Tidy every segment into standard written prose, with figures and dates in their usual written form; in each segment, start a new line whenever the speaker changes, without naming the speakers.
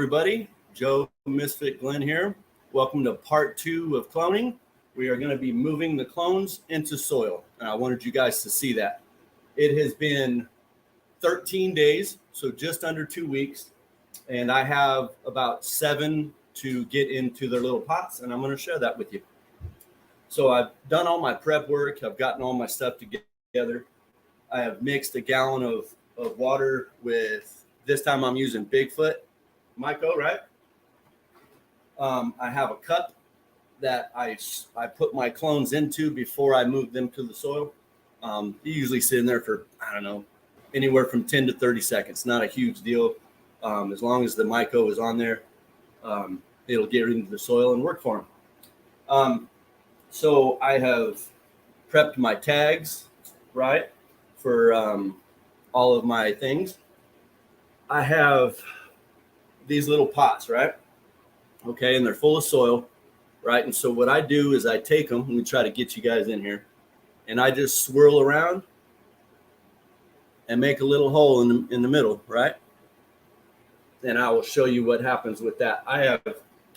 everybody. Joe Misfit Glenn here. Welcome to part 2 of cloning. We are going to be moving the clones into soil, and I wanted you guys to see that. It has been 13 days, so just under 2 weeks, and I have about 7 to get into their little pots, and I'm going to share that with you. So I've done all my prep work. I've gotten all my stuff together. I have mixed a gallon of water with, this time I'm using Bigfoot Myco, right? I have a cup that I put my clones into before I move them to the soil. They usually sit in there for, I don't know, anywhere from 10 to 30 seconds. Not a huge deal. As long as the Myco is on there, it'll get into the soil and work for them. So I have prepped my tags, right, for all of my things. I have these little pots, right? Okay, and they're full of soil, right? And so what I do is I take them, and we try to get you guys in here, and I just swirl around and make a little hole in the middle, right? And I will show you what happens with that. I have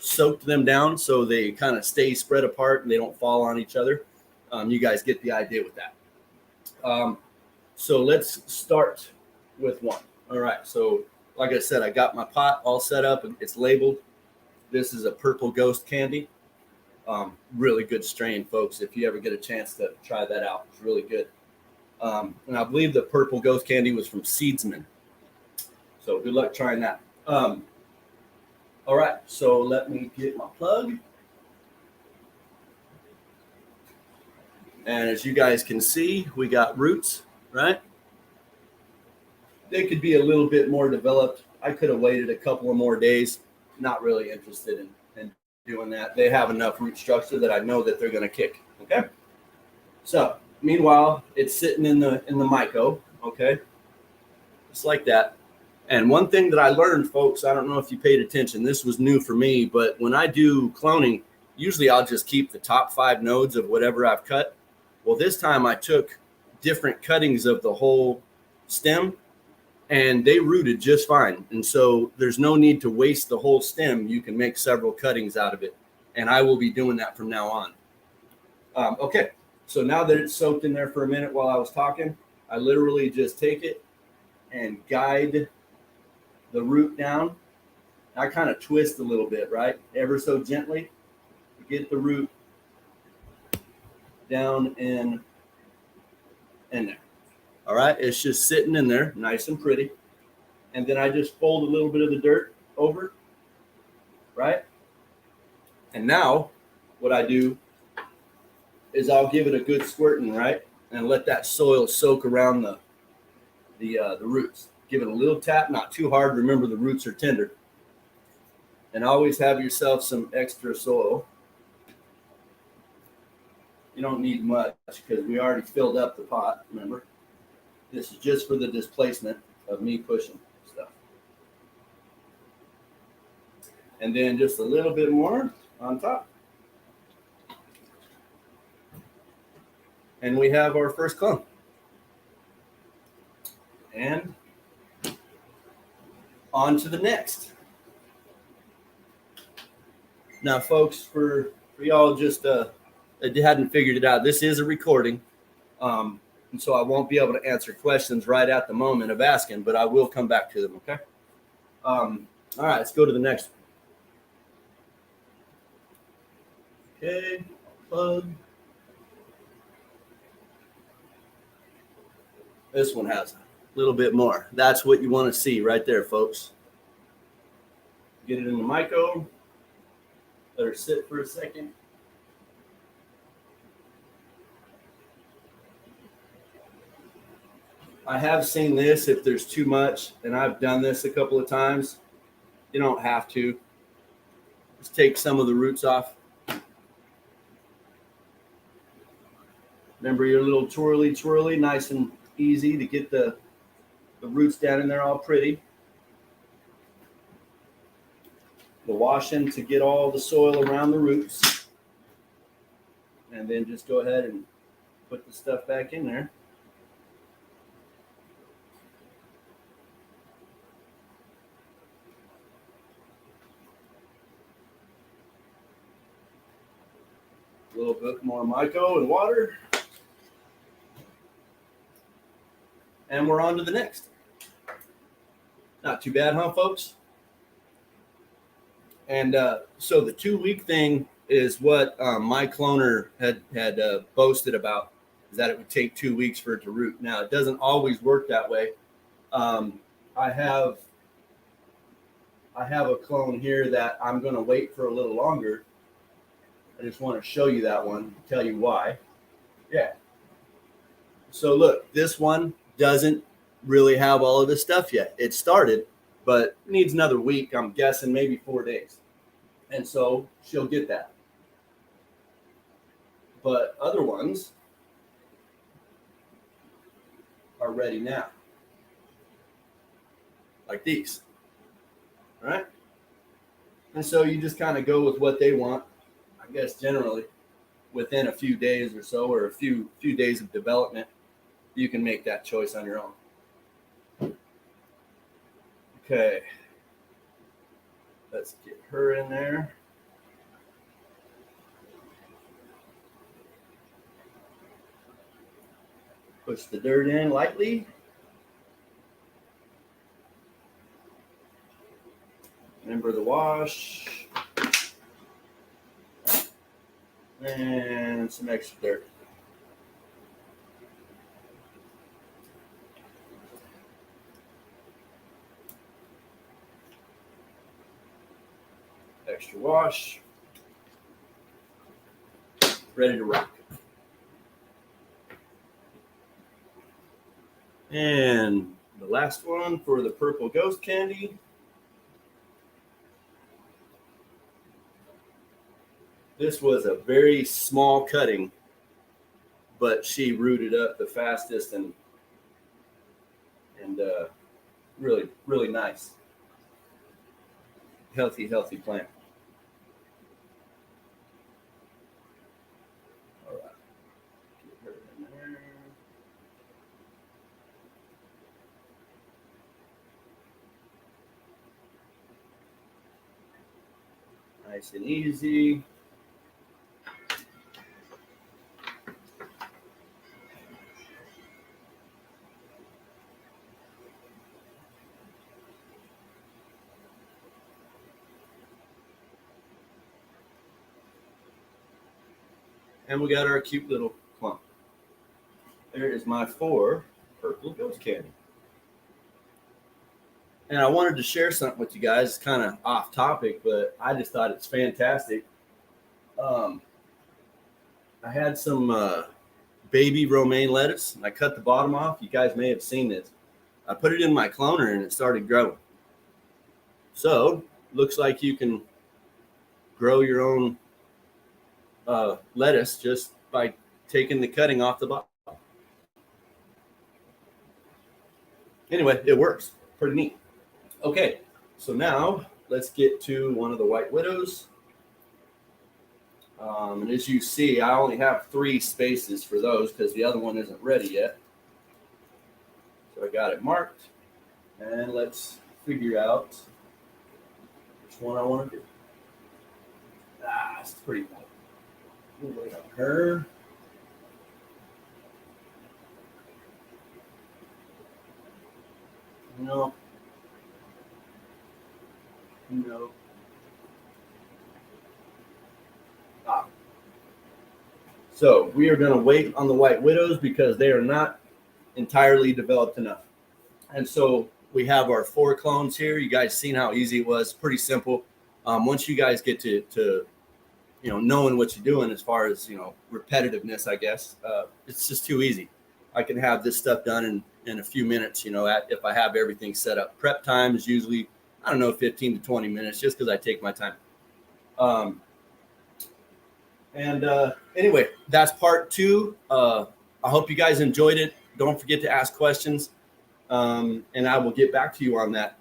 soaked them down so they kind of stay spread apart and they don't fall on each other. You guys get the idea with that. So let's start with one. All right, so like I said, I got my pot all set up and it's labeled. This is a purple ghost candy. Really good strain, folks. If you ever get a chance to try that out, it's really good. And I believe the purple ghost candy was from Seedsman. So good luck trying that. All right, so let me get my plug. And as you guys can see, we got roots, right? They could be a little bit more developed. I could have waited a couple of more days. Not really interested in doing that. They have enough root structure that I know that they're going to kick. Okay. So meanwhile, it's sitting in the Myco. Okay. Just like that. And one thing that I learned, folks, I don't know if you paid attention. This was new for me, but when I do cloning, usually I'll just keep the top 5 nodes of whatever I've cut. Well, this time I took different cuttings of the whole stem, and they rooted just fine. And so there's no need to waste the whole stem. You can make several cuttings out of it. And I will be doing that from now on. Okay, so now that it's soaked in there for a minute while I was talking, I literally just take it and guide the root down. I kind of twist a little bit, right? Ever so gently to get the root down in there. All right, it's just sitting in there, nice and pretty. And then I just fold a little bit of the dirt over, right? And now what I do is I'll give it a good squirting, right? And let that soil soak around the roots. Give it a little tap, not too hard. Remember, the roots are tender. And always have yourself some extra soil. You don't need much because we already filled up the pot, remember? This is just for the displacement of me pushing stuff. And then just a little bit more on top. And we have our first clone. And on to the next. Now, folks, for y'all just that hadn't figured it out, this is a recording. And so I won't be able to answer questions right at the moment of asking, but I will come back to them, okay? All right, let's go to the next one. Okay, plug. This one has a little bit more. That's what you want to see right there, folks. Get it in the Myco. Let her sit for a second. I have seen this if there's too much, and I've done this a couple of times. You don't have to. Just take some of the roots off. Remember your little twirly, nice and easy to get the roots down in there all pretty. The washing to get all the soil around the roots. And then just go ahead and put the stuff back in there. A little bit more Myco and water. And we're on to the next. Not too bad, huh, folks? And so the 2-week thing is what my cloner had boasted about, is that it would take 2 weeks for it to root. Now, it doesn't always work that way. I have a clone here that I'm going to wait for a little longer. I just want to show you that one, tell you why. Yeah. So look, this one doesn't really have all of this stuff yet. It started, but needs another week. I'm guessing maybe 4 days. And so she'll get that. But other ones are ready now. Like these. All right? And so you just kind of go with what they want. I guess generally within a few days or so, or a few days of development, you can make that choice on your own. Okay. Let's get her in there. Push the dirt in lightly. Remember the wash. And some extra dirt. Extra wash. Ready to rock. And the last one for the purple ghost candy. This was a very small cutting, but she rooted up the fastest and really, really nice. Healthy plant. All right. Get her in there. Nice and easy. And we got our cute little clump. There is my 4 purple ghost candy. And I wanted to share something with you guys. It's kind of off topic, but I just thought it's fantastic. I had some baby romaine lettuce, and I cut the bottom off. You guys may have seen this. I put it in my cloner, and it started growing. So, looks like you can grow your own lettuce just by taking the cutting off the bottom. Anyway, it works. Pretty neat. Okay, so now let's get to one of the white widows. And as you see, I only have 3 spaces for those because the other one isn't ready yet. So I got it marked. And let's figure out which one I want to do. It's pretty bad. We'll wait on her. No. So we are going to wait on the white widows because they are not entirely developed enough. And so we have our 4 clones here. You guys seen how easy it was. Pretty simple. Once you guys get to knowing what you're doing as far as, repetitiveness, I guess, it's just too easy. I can have this stuff done in a few minutes, if I have everything set up. Prep time is usually, 15 to 20 minutes just because I take my time. Anyway, that's part 2. I hope you guys enjoyed it. Don't forget to ask questions, and I will get back to you on that.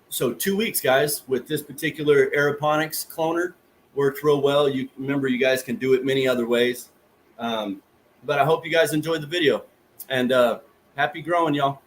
So 2 weeks, guys, with this particular aeroponics cloner. Worked real well. You remember, you guys can do it many other ways. But I hope you guys enjoyed the video. And happy growing, y'all.